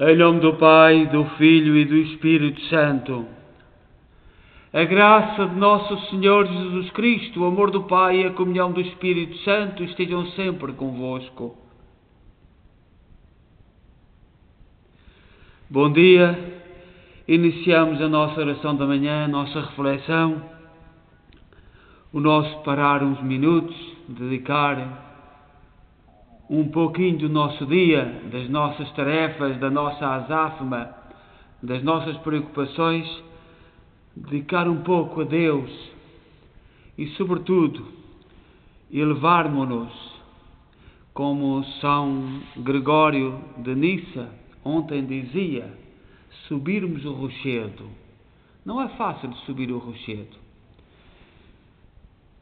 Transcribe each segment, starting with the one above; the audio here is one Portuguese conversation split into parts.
Em nome do Pai, do Filho e do Espírito Santo. A graça de nosso Senhor Jesus Cristo, o amor do Pai e a comunhão do Espírito Santo estejam sempre convosco. Bom dia. Iniciamos a nossa oração da manhã, a nossa reflexão, o nosso parar uns minutos, dedicar um pouquinho do nosso dia, das nossas tarefas, da nossa azáfama, das nossas preocupações, dedicar um pouco a Deus e, sobretudo, elevarmos-nos, como São Gregório de Nissa ontem dizia, subirmos o rochedo. Não é fácil de subir o rochedo.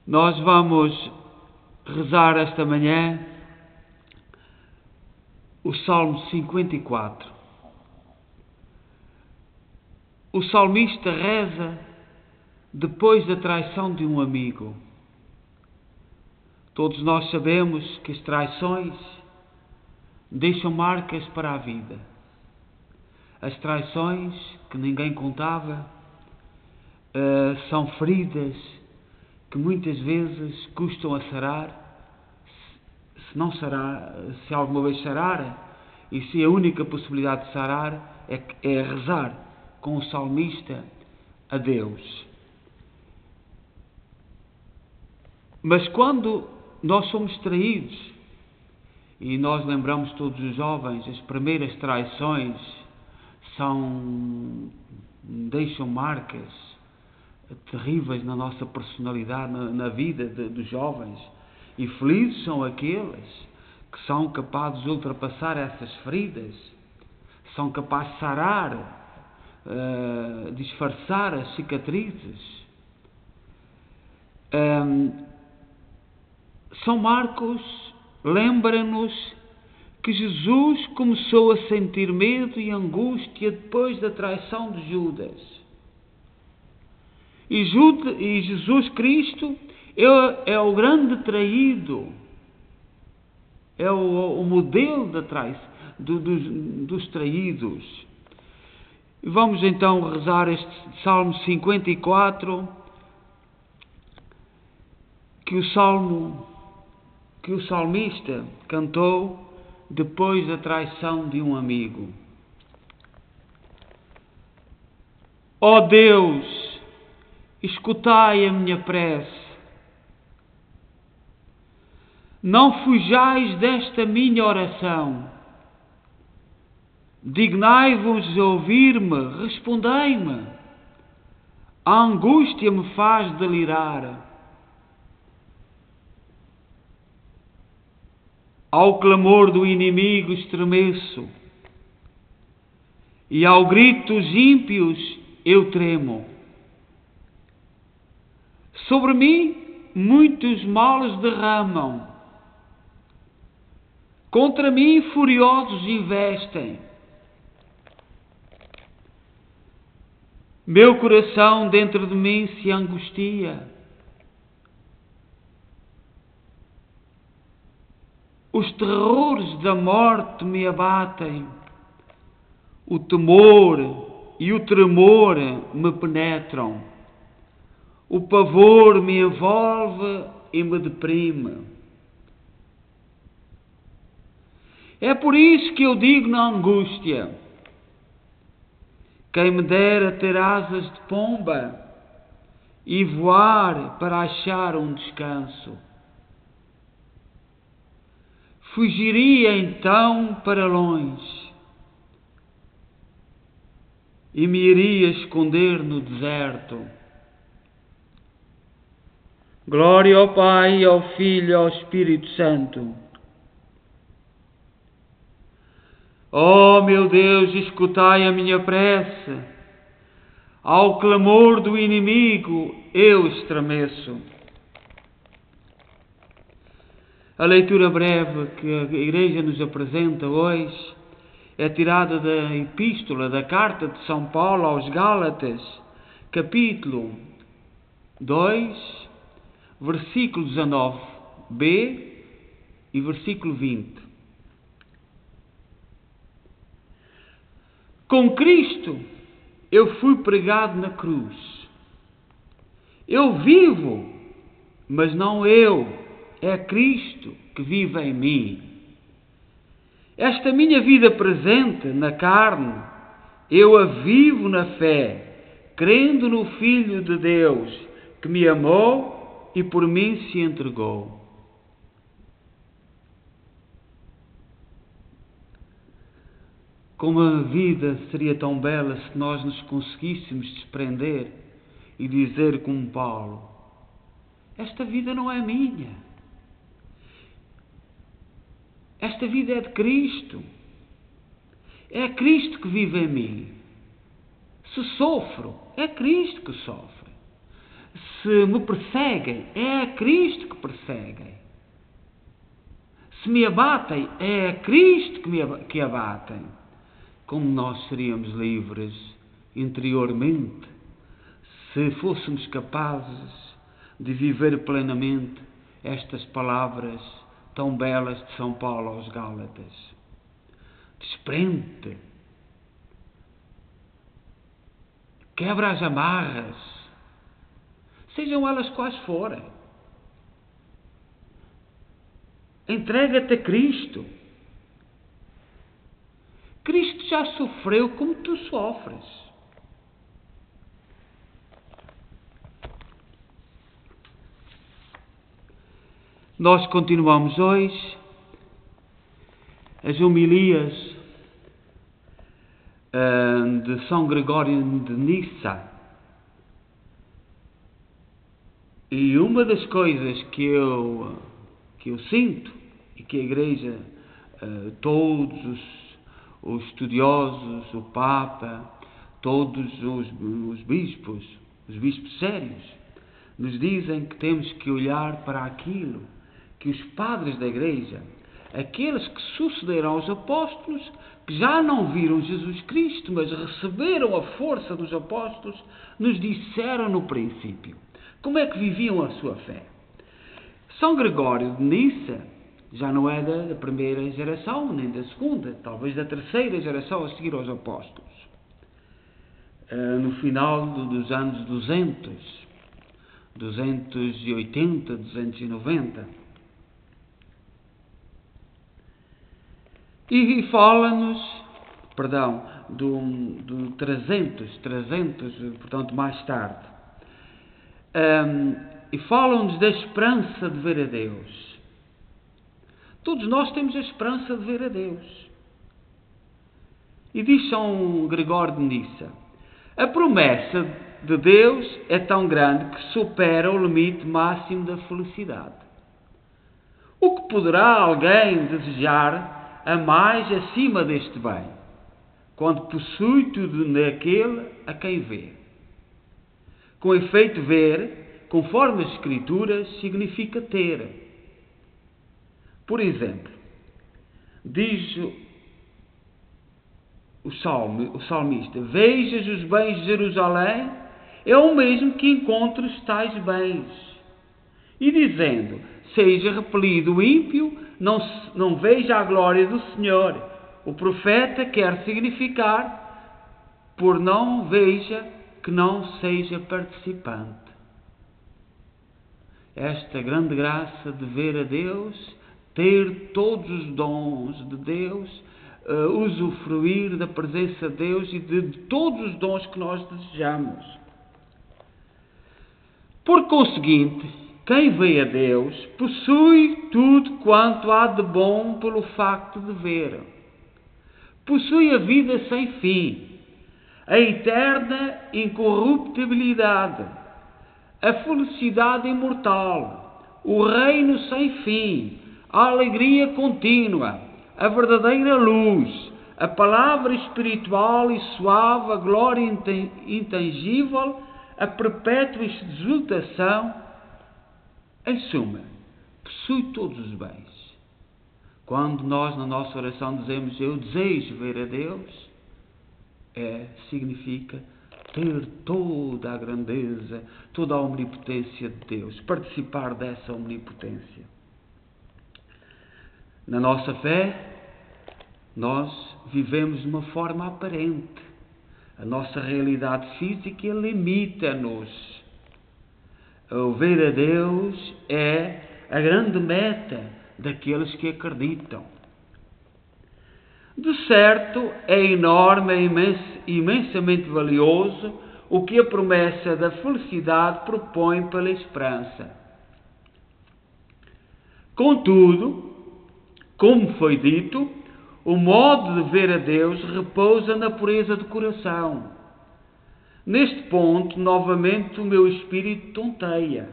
Nós vamos rezar esta manhã o Salmo 54. O salmista reza depois da traição de um amigo. Todos nós sabemos que as traições deixam marcas para a vida. As traições que ninguém contava são feridas que muitas vezes custam a sarar. Se alguma vez sarar, e se a única possibilidade de sarar é rezar com o salmista a Deus. Mas quando nós somos traídos, e nós lembramos todos os jovens, as primeiras traições deixam marcas terríveis na nossa personalidade, na vida dos jovens. E felizes são aqueles que são capazes de ultrapassar essas feridas, são capazes de sarar, disfarçar as cicatrizes. São Marcos lembra-nos que Jesus começou a sentir medo e angústia depois da traição de Judas. E Jesus Cristo é o grande traído, é o modelo da dos traídos. Vamos então rezar este Salmo 54, que o salmista cantou depois da traição de um amigo. Ó Deus, escutai a minha prece. Não fujais desta minha oração. Dignai-vos a ouvir-me, respondei-me. A angústia me faz delirar. Ao clamor do inimigo estremeço, e ao grito dos ímpios eu tremo. Sobre mim muitos males derramam. Contra mim furiosos investem. Meu coração dentro de mim se angustia. Os terrores da morte me abatem. O temor e o tremor me penetram. O pavor me envolve e me deprime. É por isso que eu digo na angústia: quem me dera ter asas de pomba e voar para achar um descanso. Fugiria então para longe e me iria esconder no deserto. Glória ao Pai, ao Filho e ao Espírito Santo. Ó meu Deus, escutai a minha prece. Ao clamor do inimigo eu estremeço. A leitura breve que a Igreja nos apresenta hoje é tirada da Epístola, da Carta de São Paulo aos Gálatas, capítulo 2, versículo 19b e versículo 20. Com Cristo eu fui pregado na cruz. Eu vivo, mas não eu, é Cristo que vive em mim. Esta minha vida presente na carne, eu a vivo na fé, crendo no Filho de Deus, que me amou e por mim se entregou. Como a vida seria tão bela se nós nos conseguíssemos desprender e dizer como Paulo: esta vida não é minha. Esta vida é de Cristo. É Cristo que vive em mim. Se sofro, é Cristo que sofre. Se me perseguem, é Cristo que perseguem. Se me abatem, é Cristo que abatem. Como nós seríamos livres interiormente se fôssemos capazes de viver plenamente estas palavras tão belas de São Paulo aos Gálatas. Desprende-te. Quebra as amarras, sejam elas quais forem. Entrega-te a Cristo. Cristo já sofreu como tu sofres. Nós continuamos hoje as homilias de São Gregório de Nissa. E uma das coisas que eu sinto e que a Igreja, todos os estudiosos, o Papa, todos os bispos sérios, nos dizem que temos que olhar para aquilo que os padres da Igreja, aqueles que sucederam aos apóstolos, que já não viram Jesus Cristo, mas receberam a força dos apóstolos, nos disseram no princípio. Como é que viviam a sua fé? São Gregório de Nissa já não é da primeira geração, nem da segunda, talvez da terceira geração a seguir aos apóstolos. No final dos anos 280, 290. E fala-nos, do 300, portanto mais tarde. E falam-nos da esperança de ver a Deus. Todos nós temos a esperança de ver a Deus. E diz São Gregório de Nissa: a promessa de Deus é tão grande que supera o limite máximo da felicidade. O que poderá alguém desejar a mais acima deste bem, quando possui tudo naquele a quem vê? Com efeito, ver, conforme as Escrituras, significa ter. Por exemplo, diz o salmista: vejas os bens de Jerusalém, é o mesmo que encontres tais bens. E dizendo: seja repelido o ímpio, não veja a glória do Senhor. O profeta quer significar: por não veja que não seja participante. Esta grande graça de ver a Deus, ter todos os dons de Deus, usufruir da presença de Deus e de todos os dons que nós desejamos. Por conseguinte, quem vê a Deus possui tudo quanto há de bom pelo facto de ver. Possui a vida sem fim, a eterna incorruptibilidade, a felicidade imortal, o reino sem fim, a alegria contínua, a verdadeira luz, a palavra espiritual e suave, a glória intangível, a perpétua exultação. Em suma, possui todos os bens. Quando nós na nossa oração dizemos eu desejo ver a Deus, significa ter toda a grandeza, toda a omnipotência de Deus, participar dessa omnipotência. Na nossa fé, Nós vivemos de uma forma aparente. A nossa realidade física limita-nos. O ver a Deus é a grande meta daqueles que acreditam. De certo, é enorme, é imensamente valioso o que a promessa da felicidade propõe pela esperança. Contudo, como foi dito, o modo de ver a Deus repousa na pureza do coração. Neste ponto, novamente, o meu espírito tonteia,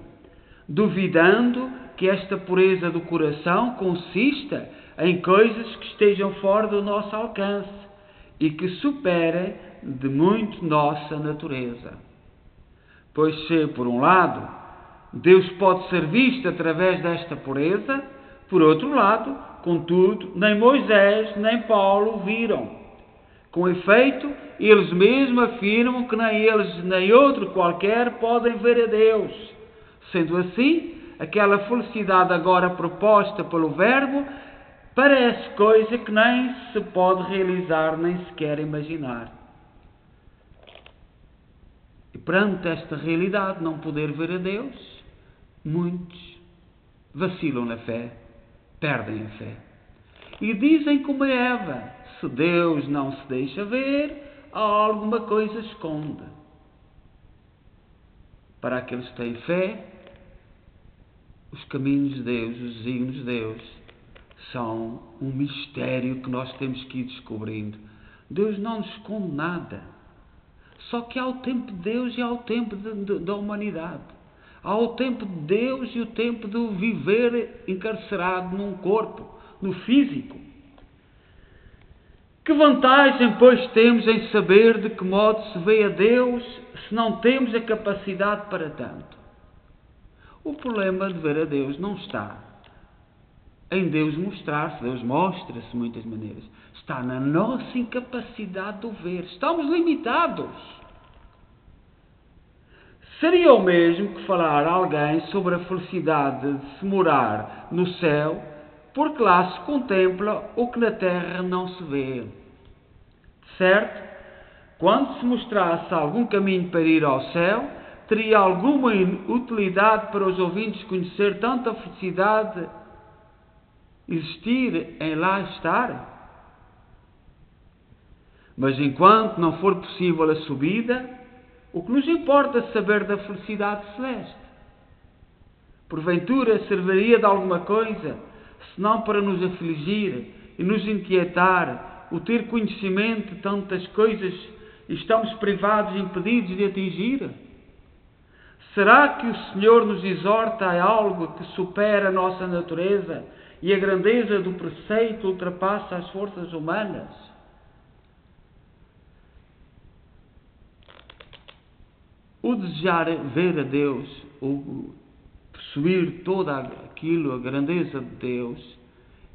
duvidando que esta pureza do coração consista em coisas que estejam fora do nosso alcance e que superem de muito nossa natureza. Pois se, por um lado, Deus pode ser visto através desta pureza, por outro lado, contudo, nem Moisés nem Paulo o viram. Com efeito, eles mesmos afirmam que nem eles nem outro qualquer podem ver a Deus. Sendo assim, aquela felicidade agora proposta pelo Verbo parece coisa que nem se pode realizar, nem sequer imaginar. E perante esta realidade, não poder ver a Deus, muitos vacilam na fé, perdem a fé. E dizem como Eva, se Deus não se deixa ver, alguma coisa esconde. Para aqueles que têm fé, os caminhos de Deus, os desígnios de Deus, são um mistério que nós temos que ir descobrindo. Deus não nos esconde nada. Só que há o tempo de Deus e há o tempo da humanidade. Há o tempo de Deus e o tempo de viver encarcerado num corpo, no físico. Que vantagem, pois, temos em saber de que modo se vê a Deus se não temos a capacidade para tanto? O problema de ver a Deus não está em Deus mostrar-se. Deus mostra-se de muitas maneiras. Está na nossa incapacidade de o ver. Estamos limitados. Seria o mesmo que falar a alguém sobre a felicidade de se morar no céu, porque lá se contempla o que na terra não se vê. Certo? Quando se mostrasse algum caminho para ir ao céu, teria alguma utilidade para os ouvintes conhecer tanta felicidade existir em lá estar? Mas enquanto não for possível a subida, o que nos importa é saber da felicidade celeste? Porventura serviria de alguma coisa, senão para nos afligir e nos inquietar, o ter conhecimento de tantas coisas e estamos privados e impedidos de atingir? Será que o Senhor nos exorta a algo que supera a nossa natureza e a grandeza do preceito ultrapassa as forças humanas? O desejar ver a Deus, o possuir todo aquilo, a grandeza de Deus,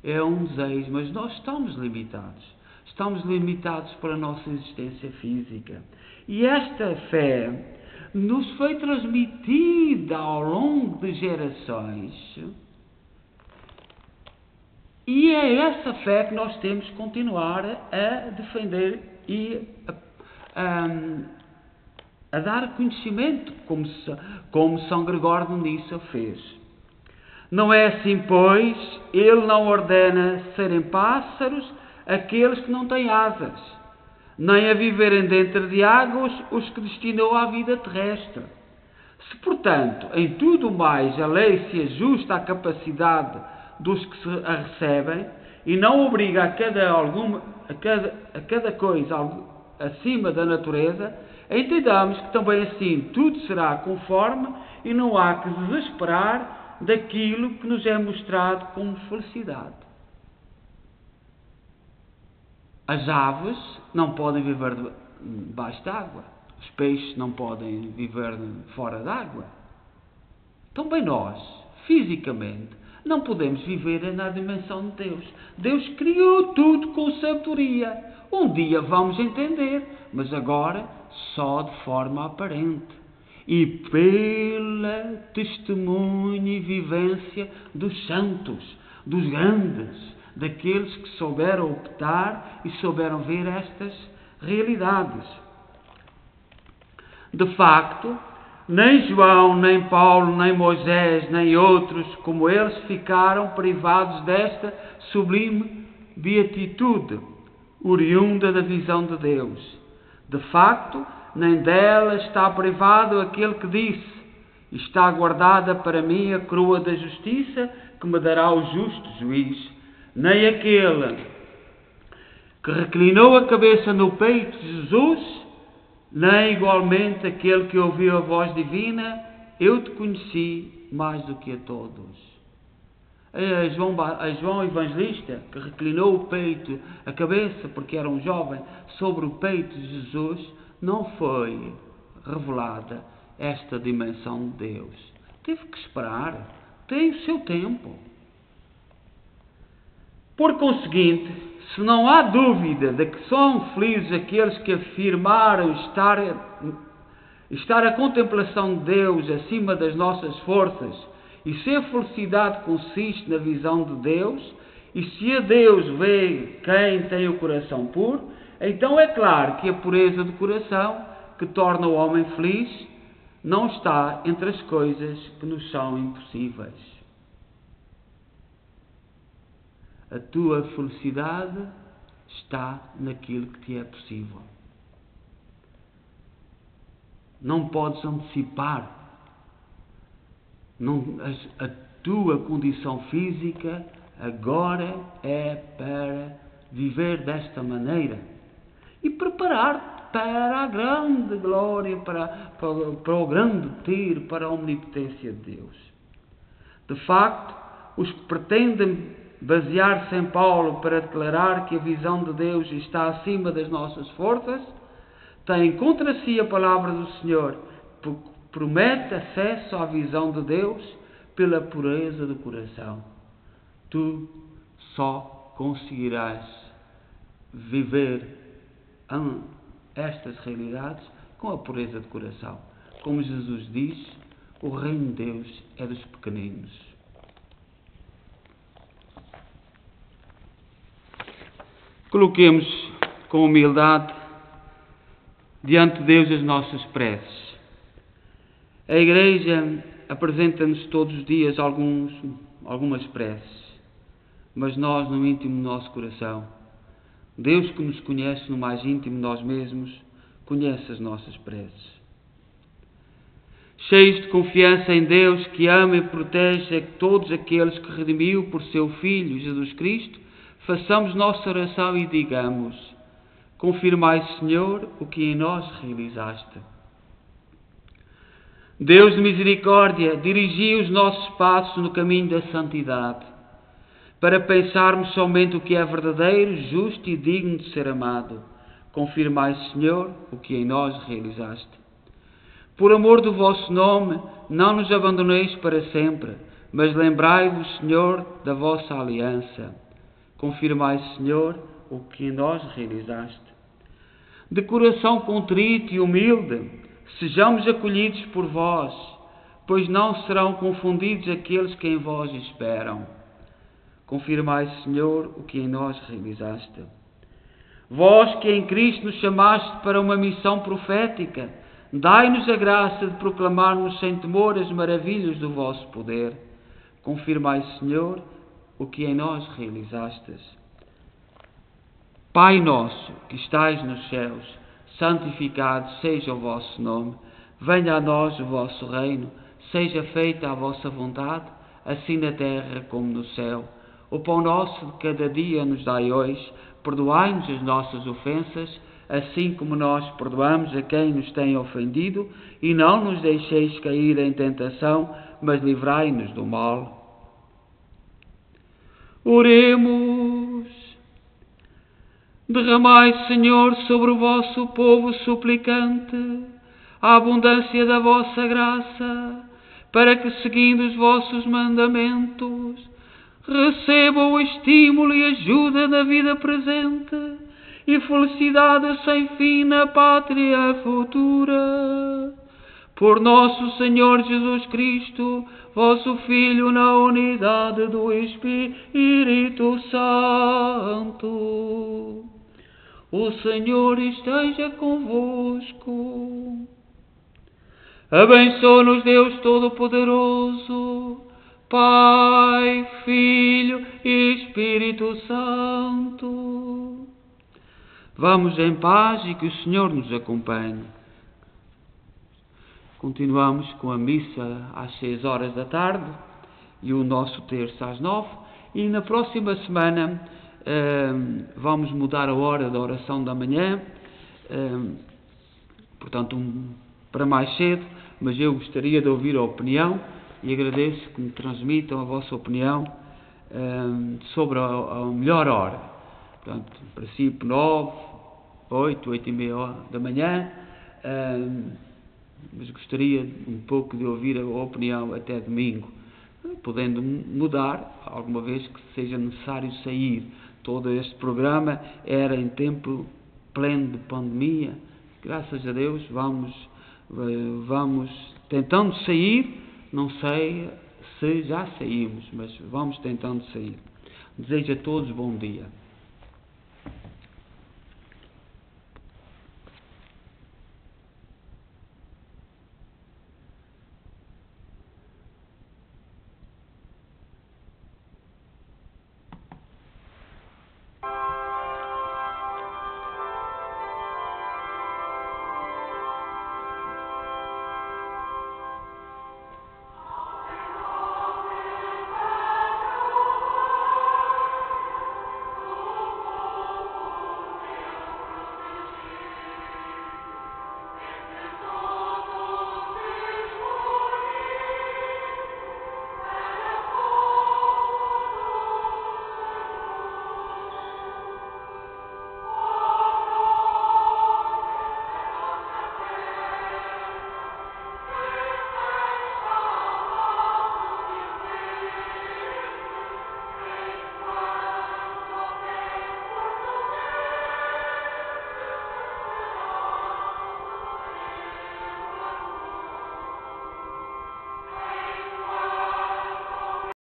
é um desejo, mas nós estamos limitados. Estamos limitados pela nossa existência física. E esta fé nos foi transmitida ao longo de gerações. E é essa fé que nós temos que continuar a defender e a dar conhecimento, como São Gregório de Nissa fez. Não é assim, pois, ele não ordena serem pássaros aqueles que não têm asas, nem a viverem dentro de águas os que destinou à vida terrestre. Se, portanto, em tudo mais a lei se ajusta à capacidade dos que a recebem e não obriga a cada coisa acima da natureza, entendamos que também assim tudo será conforme e não há que desesperar daquilo que nos é mostrado como felicidade. As aves não podem viver debaixo d'água. Os peixes não podem viver fora d'água. Também nós, fisicamente, não podemos viver na dimensão de Deus. Deus criou tudo com sabedoria. Um dia vamos entender, mas agora só de forma aparente. E pela testemunho e vivência dos santos, dos grandes, daqueles que souberam optar e souberam ver estas realidades. De facto, nem João, nem Paulo, nem Moisés, nem outros como eles ficaram privados desta sublime beatitude, oriunda da visão de Deus. De facto, nem dela está privado aquele que disse: está guardada para mim a coroa da justiça, que me dará o justo juiz. Nem aquele que reclinou a cabeça no peito de Jesus, nem igualmente aquele que ouviu a voz divina: eu te conheci mais do que a todos. A João Evangelista, que reclinou o peito, a cabeça, porque era um jovem, sobre o peito de Jesus, não foi revelada esta dimensão de Deus. Teve que esperar, tem o seu tempo. Por conseguinte, se não há dúvida de que são felizes aqueles que afirmaram estar a contemplação de Deus acima das nossas forças, e se a felicidade consiste na visão de Deus, e se a Deus vê quem tem o coração puro, então é claro que a pureza do coração, que torna o homem feliz, não está entre as coisas que nos são impossíveis. A tua felicidade está naquilo que te é possível. Não podes antecipar. A tua condição física agora é para viver desta maneira e preparar-te para a grande glória, para o grande tiro, para a omnipotência de Deus. De facto, os que pretendem basear-se em Paulo para declarar que a visão de Deus está acima das nossas forças, têm contra si a palavra do Senhor, que promete acesso à visão de Deus pela pureza do coração. Tu só conseguirás viver estas realidades com a pureza de coração. Como Jesus diz, o reino de Deus é dos pequeninos. Coloquemos com humildade diante de Deus as nossas preces. A Igreja apresenta-nos todos os dias algumas preces, mas nós, no íntimo do nosso coração, Deus, que nos conhece no mais íntimo de nós mesmos, conhece as nossas preces. Cheios de confiança em Deus, que ama e protege a todos aqueles que redimiu por seu Filho, Jesus Cristo, façamos nossa oração e digamos: confirmai, Senhor, o que em nós realizaste. Deus de misericórdia, dirigi os nossos passos no caminho da santidade, para pensarmos somente o que é verdadeiro, justo e digno de ser amado. Confirmai, Senhor, o que em nós realizaste. Por amor do vosso nome, não nos abandoneis para sempre, mas lembrai-vos, Senhor, da vossa aliança. Confirmai, Senhor, o que em nós realizaste. De coração contrito e humilde, sejamos acolhidos por vós, pois não serão confundidos aqueles que em vós esperam. Confirmai, Senhor, o que em nós realizaste. Vós que em Cristo nos chamaste para uma missão profética, dai-nos a graça de proclamarmos sem temor as maravilhas do vosso poder. Confirmai, Senhor, o que em nós realizastes. Pai nosso, que estais nos céus, santificado seja o vosso nome. Venha a nós o vosso reino. Seja feita a vossa vontade, assim na terra como no céu. O pão nosso de cada dia nos dai hoje. Perdoai-nos as nossas ofensas, assim como nós perdoamos a quem nos tem ofendido. E não nos deixeis cair em tentação, mas livrai-nos do mal. Oremos. Derramai, Senhor, sobre o vosso povo suplicante a abundância da vossa graça, para que, seguindo os vossos mandamentos, recebam o estímulo e ajuda da vida presente e felicidade sem fim na pátria futura. Por nosso Senhor Jesus Cristo, vosso Filho, na unidade do Espírito Santo. O Senhor esteja convosco. Abençoe-nos Deus Todo-Poderoso, Pai, Filho e Espírito Santo. Vamos em paz e que o Senhor nos acompanhe. Continuamos com a missa às 6 horas da tarde e o nosso terço às 9. E na próxima semana vamos mudar a hora da oração da manhã, portanto para mais cedo, mas eu gostaria de ouvir a opinião e agradeço que me transmitam a vossa opinião sobre a melhor hora. Portanto, em princípio 9, 8 e meia da manhã, mas gostaria um pouco de ouvir a opinião até domingo, podendo mudar, alguma vez que seja necessário sair. Todo este programa era em tempo pleno de pandemia. Graças a Deus vamos tentando sair, não sei se já saímos, mas vamos tentando sair. Desejo a todos bom dia.